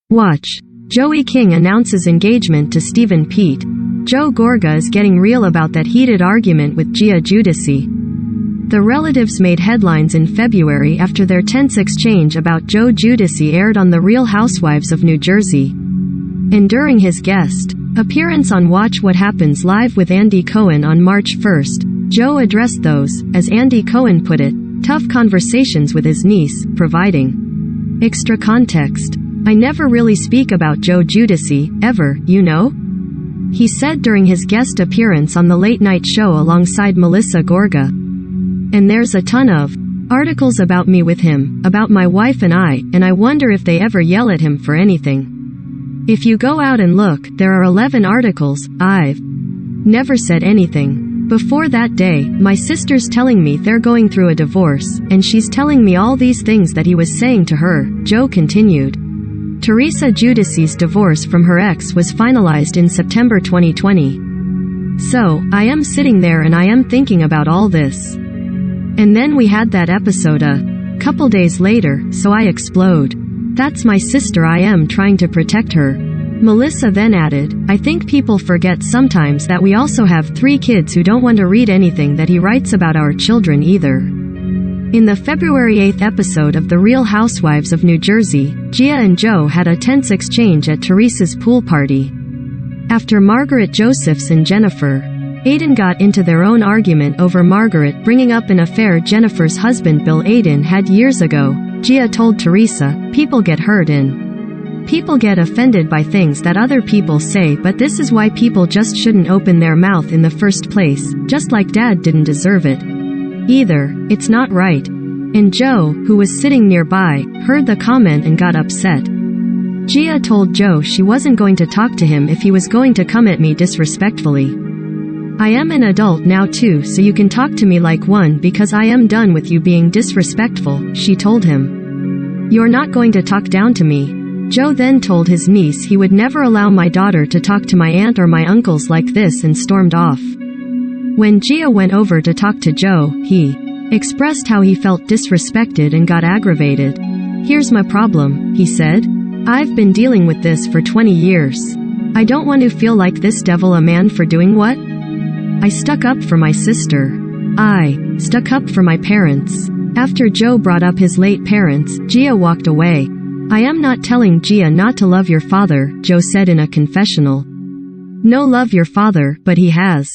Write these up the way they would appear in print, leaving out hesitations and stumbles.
Watch. Joey King announces engagement to Stephen Pete. Joe Gorga is getting real about that heated argument with Giudice. The relatives made headlines in February after their tense exchange about Joe Giudice aired on The Real Housewives of New Jersey. And during his guest appearance on Watch What Happens Live with Andy Cohen on March 1st, Joe addressed those, as Andy Cohen put it, tough conversations with his niece, providing extra context. "I never really speak about Joe Giudice, ever, you know?" he said during his guest appearance on the Late Night Show alongside Melissa Gorga. "And there's a ton of articles about me with him, about my wife and I wonder if they ever yell at him for anything. If you go out and look, there are 11 articles. I've never said anything. Before that day, my sister's telling me they're going through a divorce, and she's telling me all these things that he was saying to her," Joe continued. Teresa Giudice's divorce from her ex was finalized in September 2020. "So, I am sitting there and I am thinking about all this. And then we had that episode a couple days later, so I explode. That's my sister, I am trying to protect her." Melissa then added, "I think people forget sometimes that we also have 3 kids who don't want to read anything that he writes about our children either." In the February 8th episode of The Real Housewives of New Jersey, Gia and Joe had a tense exchange at Teresa's pool party. After Margaret Josephs and Jennifer Aydin got into their own argument over Margaret bringing up an affair Jennifer's husband Bill Aydin had years ago, Gia told Teresa, "People get hurt and people get offended by things that other people say, but this is why people just shouldn't open their mouth in the first place, just like Dad didn't deserve it either. It's not right." And Joe, who was sitting nearby, heard the comment and got upset. Gia told Joe she wasn't going to talk to him if he was going to come at me disrespectfully. "I am an adult now too, so you can talk to me like one because I am done with you being disrespectful," she told him. "You're not going to talk down to me." Joe then told his niece he would never allow my daughter to talk to my aunt or my uncles like this and stormed off. When Gia went over to talk to Joe, he expressed how he felt disrespected and got aggravated. "Here's my problem," he said. "I've been dealing with this for 20 years. I don't want to feel like this devil a man for doing what? I stuck up for my sister. I stuck up for my parents." After Joe brought up his late parents, Gia walked away. "I am not telling Gia not to love your father," Joe said in a confessional. "No, love your father, but he has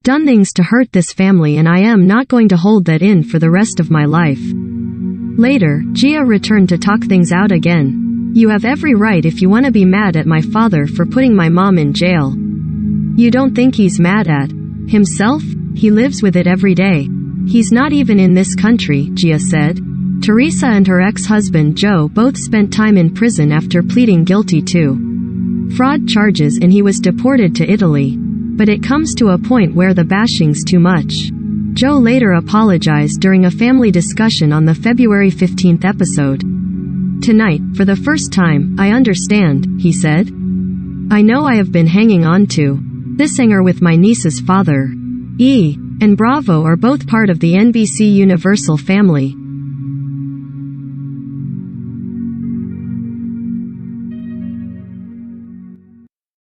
done things to hurt this family and I am not going to hold that in for the rest of my life." Later, Gia returned to talk things out again. "You have every right if you want to be mad at my father for putting my mom in jail. You don't think he's mad at himself? He lives with it every day. He's not even in this country," Gia said. Teresa and her ex-husband Joe both spent time in prison after pleading guilty to fraud charges and he was deported to Italy. But it comes to a point where the bashing's too much. Joe later apologized during a family discussion on the February 15th episode. "Tonight, for the first time, I understand," he said. "I know I have been hanging on to this anger with my niece's father. E and Bravo are both part of the NBC Universal family.